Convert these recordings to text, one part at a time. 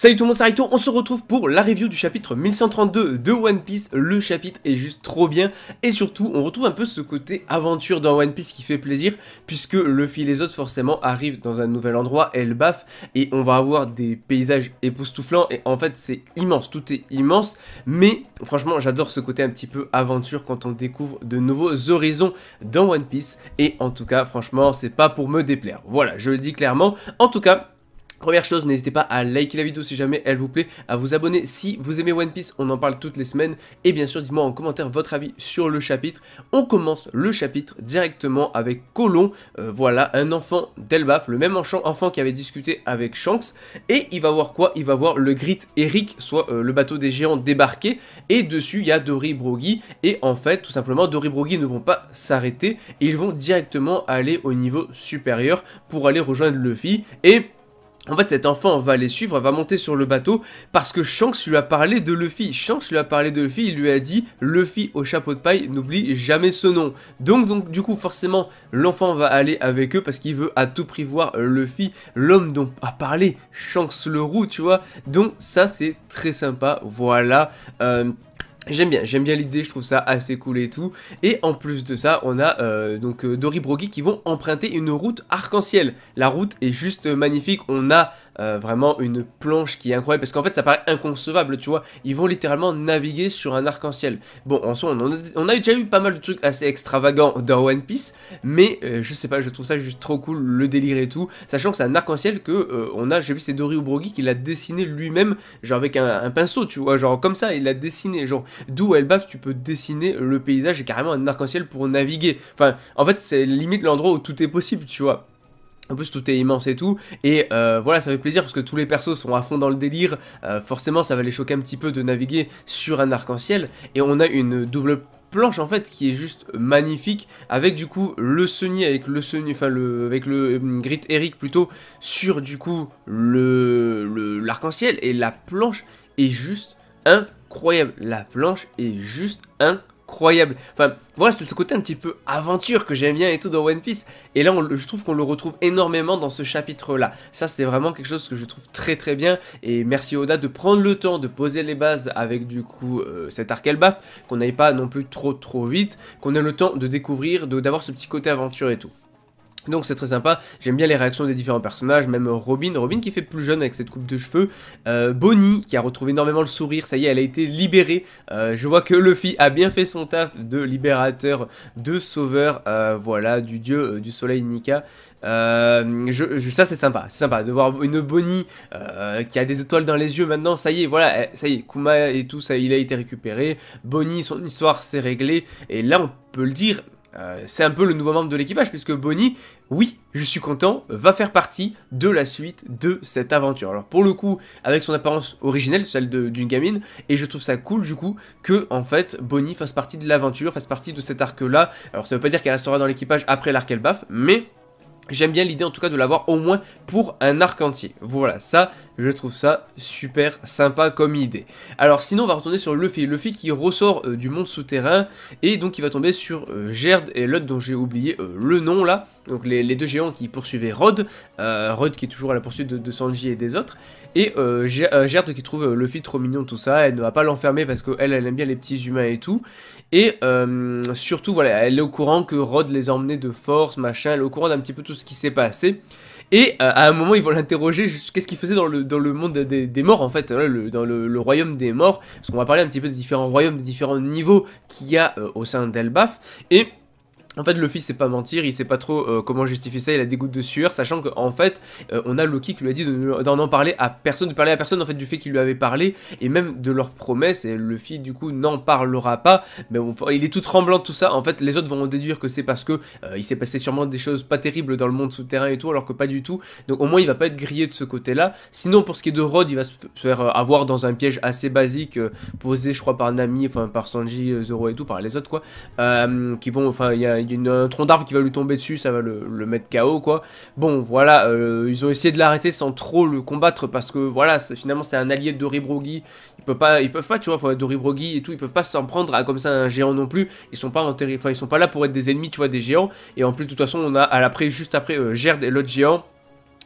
Salut tout le monde, c'est Raito, on se retrouve pour la review du chapitre 1132 de One Piece. Le chapitre est juste trop bien et surtout on retrouve un peu ce côté aventure dans One Piece qui fait plaisir, puisque Luffy et les autres forcément arrivent dans un nouvel endroit, Elbaf, et on va avoir des paysages époustouflants et en fait c'est immense, tout est immense, mais franchement j'adore ce côté un petit peu aventure quand on découvre de nouveaux horizons dans One Piece, et en tout cas franchement c'est pas pour me déplaire, voilà, je le dis clairement. En tout cas, première chose, n'hésitez pas à liker la vidéo si jamais elle vous plaît, à vous abonner si vous aimez One Piece, on en parle toutes les semaines, et bien sûr dites-moi en commentaire votre avis sur le chapitre. On commence le chapitre directement avec Colon, voilà, un enfant d'Elbaf, le même enfant qui avait discuté avec Shanks, et il va voir quoi? Il va voir le Great Eric, soit le bateau des géants débarquer, et dessus il y a Dory et Brogy, et en fait tout simplement Dory et Brogy ne vont pas s'arrêter, et ils vont directement aller au niveau supérieur pour aller rejoindre Luffy, et en fait cet enfant va les suivre, va monter sur le bateau parce que Shanks lui a parlé de Luffy. Shanks lui a parlé de Luffy, il lui a dit Luffy au chapeau de paille, n'oublie jamais ce nom. Donc du coup forcément l'enfant va aller avec eux parce qu'il veut à tout prix voir Luffy, l'homme dont a parlé Shanks le roux, tu vois. Donc ça c'est très sympa, voilà. J'aime bien l'idée, je trouve ça assez cool et tout. Et en plus de ça, on a Dory et Brogy qui vont emprunter une route arc-en-ciel. La route est juste magnifique, on a vraiment une planche qui est incroyable, parce qu'en fait ça paraît inconcevable, tu vois. Ils vont littéralement naviguer sur un arc-en-ciel. Bon, en soi, on a déjà eu pas mal de trucs assez extravagants dans One Piece, mais je sais pas, je trouve ça juste trop cool, le délire et tout. Sachant que c'est un arc-en-ciel que j'ai vu c'est Dory ou Brogy qui l'a dessiné lui-même, genre avec un pinceau, tu vois, genre comme ça, il l'a dessiné, genre. D'où Elbaf, tu peux dessiner le paysage et carrément un arc-en-ciel pour naviguer. Enfin, en fait, c'est limite l'endroit où tout est possible, tu vois. En plus tout est immense et tout, et voilà, ça fait plaisir parce que tous les persos sont à fond dans le délire, forcément ça va les choquer un petit peu de naviguer sur un arc-en-ciel, et on a une double planche en fait qui est juste magnifique, avec du coup le Sunny avec le Great Eric plutôt sur du coup l'arc-en-ciel, et la planche est juste incroyable, la planche est juste incroyable. Enfin, voilà, c'est ce côté un petit peu aventure que j'aime bien et tout dans One Piece. Et là, je trouve qu'on le retrouve énormément dans ce chapitre-là. Ça, c'est vraiment quelque chose que je trouve très très bien. Et merci Oda de prendre le temps de poser les bases avec du coup cet arc Elbaf, qu'on n'aille pas non plus trop vite, qu'on ait le temps de découvrir, d'avoir ce petit côté aventure et tout. Donc c'est très sympa, j'aime bien les réactions des différents personnages, même Robin qui fait plus jeune avec cette coupe de cheveux, Bonnie qui a retrouvé énormément le sourire, ça y est elle a été libérée, je vois que Luffy a bien fait son taf de libérateur, de sauveur, voilà, du dieu du soleil Nika. Ça c'est sympa de voir une Bonnie qui a des étoiles dans les yeux maintenant, ça y est, voilà, ça y est, Kuma et tout, ça il a été récupéré, Bonnie, son histoire s'est réglée, et là on peut le dire, c'est un peu le nouveau membre de l'équipage, puisque Bonnie, oui, je suis content, va faire partie de la suite de cette aventure. Alors pour le coup, avec son apparence originelle, celle d'une gamine, et je trouve ça cool du coup que en fait Bonnie fasse partie de l'aventure, fasse partie de cet arc-là. Alors ça veut pas dire qu'elle restera dans l'équipage après l'arc Elbaf, mais j'aime bien l'idée en tout cas de l'avoir au moins pour un arc entier. Voilà, ça, je trouve ça super sympa comme idée. Alors sinon on va retourner sur Luffy qui ressort du monde souterrain, et donc il va tomber sur Gerd et l'autre dont j'ai oublié le nom là. Donc les deux géants qui poursuivaient Rod, Rod qui est toujours à la poursuite de Sanji et des autres, et Gerd qui trouve Luffy trop mignon tout ça, elle ne va pas l'enfermer parce qu'elle aime bien les petits humains et tout, et surtout voilà, elle est au courant que Rod les a emmenés de force, machin, elle est au courant d'un petit peu tout ce qui s'est passé. Et à un moment, ils vont l'interroger, qu'est-ce qu'il faisait dans le monde des morts, en fait, dans le royaume des morts, parce qu'on va parler un petit peu des différents royaumes, des différents niveaux qu'il y a au sein d'Elbaf, et en fait, Luffy sait pas mentir, il sait pas trop comment justifier ça, il a des gouttes de sueur, sachant qu'en fait, on a Loki qui lui a dit d'en parler à personne, de parler à personne en fait du fait qu'il lui avait parlé, et même de leurs promesses, et Luffy du coup n'en parlera pas, mais bon, il est tout tremblant de tout ça. En fait, les autres vont déduire que c'est parce que il s'est passé sûrement des choses pas terribles dans le monde souterrain et tout, alors que pas du tout, donc au moins il va pas être grillé de ce côté-là. Sinon, pour ce qui est de Rod, il va se faire avoir dans un piège assez basique, posé je crois par Nami, enfin par Sanji, Zoro et tout, par les autres quoi, qui vont, enfin il y a un tronc d'arbre qui va lui tomber dessus, ça va le mettre KO quoi. Bon voilà, ils ont essayé de l'arrêter sans trop le combattre parce que voilà, finalement c'est un allié de Dory et Brogy, ils peuvent pas tu vois, Dory et Brogy et tout, ils peuvent pas s'en prendre à comme ça un géant non plus, ils sont pas ils sont pas là pour être des ennemis tu vois des géants, et en plus de toute façon on a juste après Gerd et l'autre géant.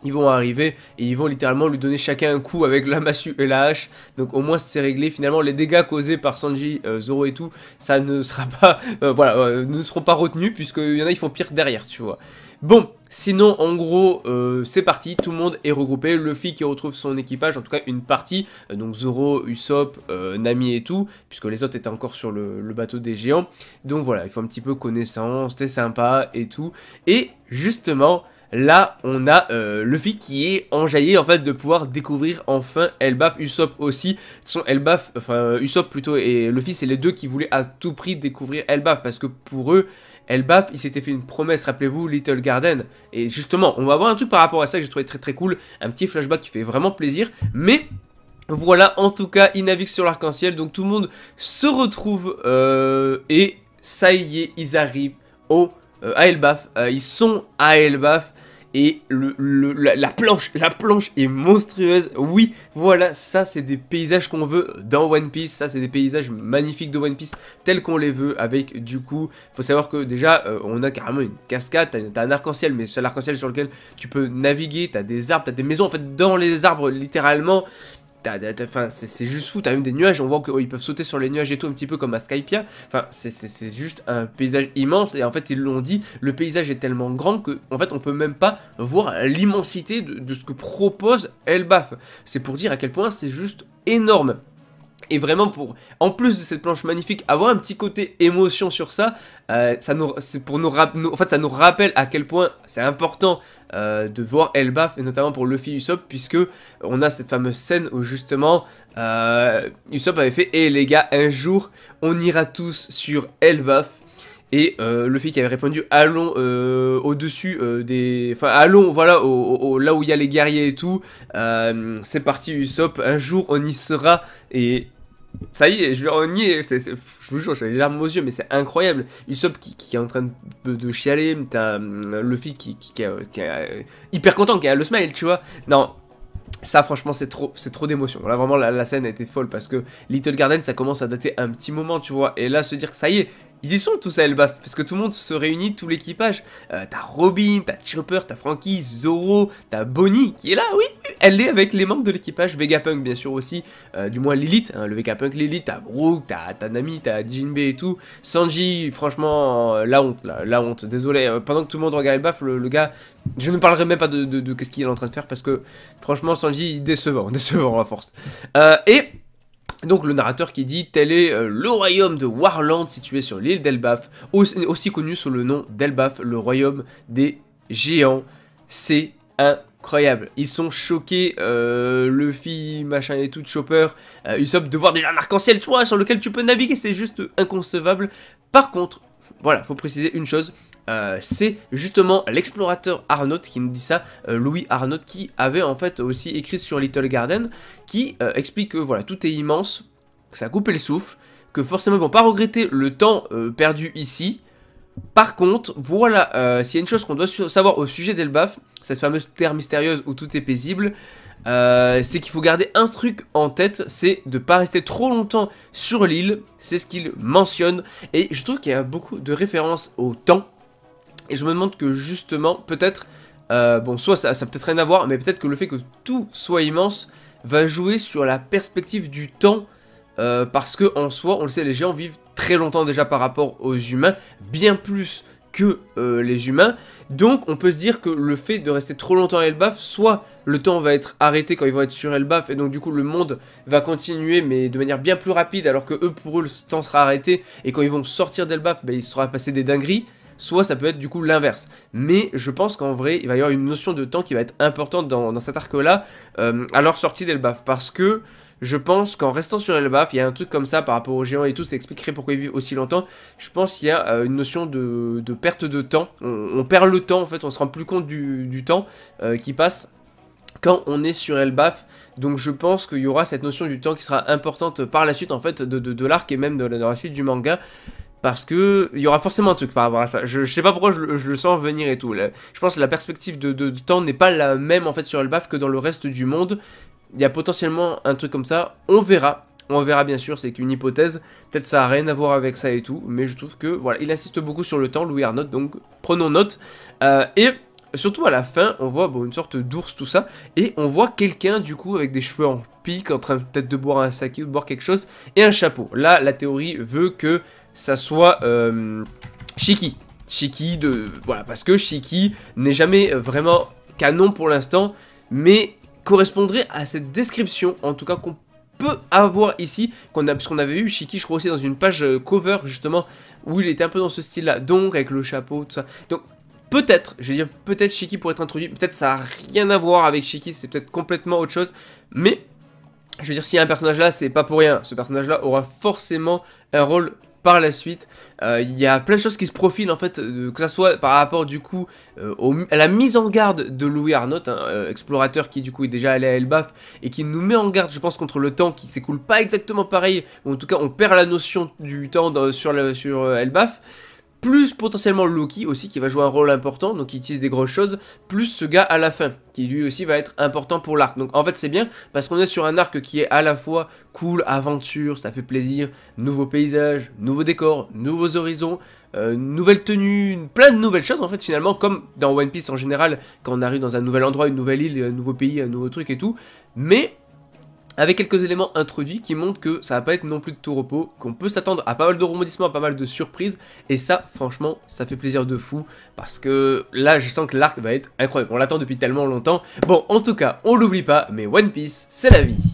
Ils vont arriver et ils vont littéralement lui donner chacun un coup avec la massue et la hache. Donc au moins c'est réglé. Finalement les dégâts causés par Sanji, Zoro et tout, ça ne sera pas, ne seront pas retenus puisqu'il y en a ils font pire derrière, tu vois. Bon, sinon en gros c'est parti, tout le monde est regroupé, Luffy qui retrouve son équipage, en tout cas une partie, donc Zoro, Usopp, Nami et tout, puisque les autres étaient encore sur le bateau des géants. Donc voilà, il faut un petit peu connaissance, c'était sympa et tout. Et justement... là, on a Luffy qui est enjaillé en fait de pouvoir découvrir enfin Elbaf, Usopp aussi. Son Elbaf, enfin Usopp plutôt et Luffy, c'est les deux qui voulaient à tout prix découvrir Elbaf parce que pour eux, Elbaf, il s'était fait une promesse, rappelez-vous, Little Garden. Et justement, on va voir un truc par rapport à ça que j'ai trouvé très très cool, un petit flashback qui fait vraiment plaisir, mais... voilà, en tout cas, il navigue sur l'arc-en-ciel, donc tout le monde se retrouve et ça y est, ils arrivent à Elbaf, ils sont à Elbaf. Et la planche est monstrueuse. Oui, voilà, ça c'est des paysages qu'on veut dans One Piece. Ça c'est des paysages magnifiques de One Piece tels qu'on les veut. Avec du coup, faut savoir que déjà on a carrément une cascade. T'as un arc-en-ciel, mais c'est l'arc-en-ciel sur lequel tu peux naviguer. T'as des arbres, t'as des maisons en fait dans les arbres littéralement. Enfin, c'est juste fou, t'as même des nuages, on voit qu'ils peuvent sauter sur les nuages et tout, un petit peu comme à Skypiea. Enfin, c'est juste un paysage immense, et en fait, ils l'ont dit, le paysage est tellement grand que, en fait, on peut même pas voir l'immensité de ce que propose Elbaf. C'est pour dire à quel point c'est juste énorme. Et vraiment pour, en plus de cette planche magnifique, avoir un petit côté émotion sur ça, c'est pour en fait, ça nous rappelle à quel point c'est important de voir Elbaf, et notamment pour Luffy Usopp, puisque on a cette fameuse scène où justement Usopp avait fait « Eh les gars, un jour, on ira tous sur Elbaf ». Et Luffy qui avait répondu allons au-dessus des... Enfin allons voilà là où il y a les guerriers et tout. C'est parti Usopp, un jour on y sera. Et ça y est, on y est. Je vous jure, j'ai les larmes aux yeux, mais c'est incroyable. Usopp qui est en train de chialer. T'as Luffy qui est hyper content, qui a le smile, tu vois. Non. Ça franchement c'est trop d'émotion. Là vraiment la scène a été folle parce que Little Garden ça commence à dater un petit moment tu vois. Et là se dire que ça y est, ils y sont tous à Elbaf parce que tout le monde se réunit, tout l'équipage. T'as Robin, t'as Chopper, t'as Franky, Zoro, t'as Bonnie qui est là, oui, elle est avec les membres de l'équipage. Vegapunk bien sûr aussi, du moins Lilith, hein, le Vegapunk Lilith, t'as Brook, t'as Nami, t'as Jinbei et tout. Sanji, franchement, la honte, la honte, désolé. Pendant que tout le monde regarde Elbaf, le gars, je ne parlerai même pas de qu'est-ce qu'il est en train de faire parce que franchement Sanji décevant à force. Et donc le narrateur qui dit tel est le royaume de Warland situé sur l'île d'Elbaf, aussi connu sous le nom d'Elbaf, le royaume des géants. C'est incroyable. Ils sont choqués, Luffy, machin et tout, Chopper, Usopp de voir déjà un arc-en-ciel, tu vois, sur lequel tu peux naviguer, c'est juste inconcevable. Par contre, voilà, faut préciser une chose. C'est justement l'explorateur Arnaud qui nous dit ça, Louis Arnaud, qui avait en fait aussi écrit sur Little Garden, qui explique que voilà, tout est immense, que ça a coupé le souffle, que forcément ils vont pas regretter le temps perdu ici. Par contre, voilà, s'il y a une chose qu'on doit savoir au sujet d'Elbaf, cette fameuse terre mystérieuse où tout est paisible, c'est qu'il faut garder un truc en tête, c'est de pas rester trop longtemps sur l'île, c'est ce qu'il mentionne, et je trouve qu'il y a beaucoup de références au temps. Et je me demande que justement, peut-être, bon, soit ça peut-être rien à voir, mais peut-être que le fait que tout soit immense va jouer sur la perspective du temps, parce que en soi, on le sait, les géants vivent très longtemps déjà par rapport aux humains, bien plus que les humains. Donc, on peut se dire que le fait de rester trop longtemps à Elbaf, soit le temps va être arrêté quand ils vont être sur Elbaf, et donc du coup le monde va continuer, mais de manière bien plus rapide, alors que eux, pour eux, le temps sera arrêté, et quand ils vont sortir d'Elbaf, ben, il sera passé des dingueries. Soit ça peut être du coup l'inverse. Mais je pense qu'en vrai, il va y avoir une notion de temps qui va être importante dans cet arc-là, à leur sortie d'Elbaf. Parce que je pense qu'en restant sur Elbaf, il y a un truc comme ça par rapport aux géants et tout, ça expliquerait pourquoi ils vivent aussi longtemps. Je pense qu'il y a une notion de perte de temps. On perd le temps en fait, on se rend plus compte du temps qui passe quand on est sur Elbaf. Donc je pense qu'il y aura cette notion du temps qui sera importante par la suite en fait de l'arc et même de la suite du manga. Parce que il y aura forcément un truc par rapport à ça. Je sais pas pourquoi je le sens venir et tout. Je pense que la perspective de temps n'est pas la même en fait sur Elbaf que dans le reste du monde. Il y a potentiellement un truc comme ça. On verra. On verra bien sûr, c'est qu'une hypothèse. Peut-être ça a rien à voir avec ça et tout. Mais je trouve que voilà, il insiste beaucoup sur le temps, Louis Arnaud. Donc prenons note. Et surtout à la fin, on voit bon, une sorte d'ours, tout ça, et on voit quelqu'un du coup avec des cheveux en pique, en train peut-être de boire un saké ou de boire quelque chose, et un chapeau. Là, la théorie veut que ça soit Shiki. Shiki voilà, parce que Shiki n'est jamais vraiment canon pour l'instant, mais correspondrait à cette description, en tout cas qu'on peut avoir ici, parce qu'on avait eu Shiki, je crois aussi dans une page cover justement, où il était un peu dans ce style-là, donc avec le chapeau, tout ça. Donc peut-être, je veux dire, peut-être Shiki pourrait être introduit, peut-être ça n'a rien à voir avec Shiki, c'est peut-être complètement autre chose, mais je veux dire, s'il y a un personnage là, c'est pas pour rien, ce personnage-là aura forcément un rôle par la suite. Il y a plein de choses qui se profilent en fait, que ça soit par rapport du coup à la mise en garde de Louis Arnott, explorateur qui du coup est déjà allé à Elbaf et qui nous met en garde, je pense, contre le temps qui s'écoule pas exactement pareil, ou en tout cas on perd la notion du temps sur Elbaf. Plus potentiellement Loki aussi qui va jouer un rôle important, donc qui utilise des grosses choses, plus ce gars à la fin, qui lui aussi va être important pour l'arc. Donc en fait c'est bien, parce qu'on est sur un arc qui est à la fois cool, aventure, ça fait plaisir, nouveaux paysages, nouveaux décors, nouveaux horizons, nouvelles tenues, plein de nouvelles choses en fait finalement, comme dans One Piece en général, quand on arrive dans un nouvel endroit, une nouvelle île, un nouveau pays, un nouveau truc et tout, mais avec quelques éléments introduits qui montrent que ça va pas être non plus de tout repos, qu'on peut s'attendre à pas mal de rebondissements, à pas mal de surprises, et ça, franchement, ça fait plaisir de fou, parce que là, je sens que l'arc va être incroyable, on l'attend depuis tellement longtemps. Bon, en tout cas, on l'oublie pas, mais One Piece, c'est la vie.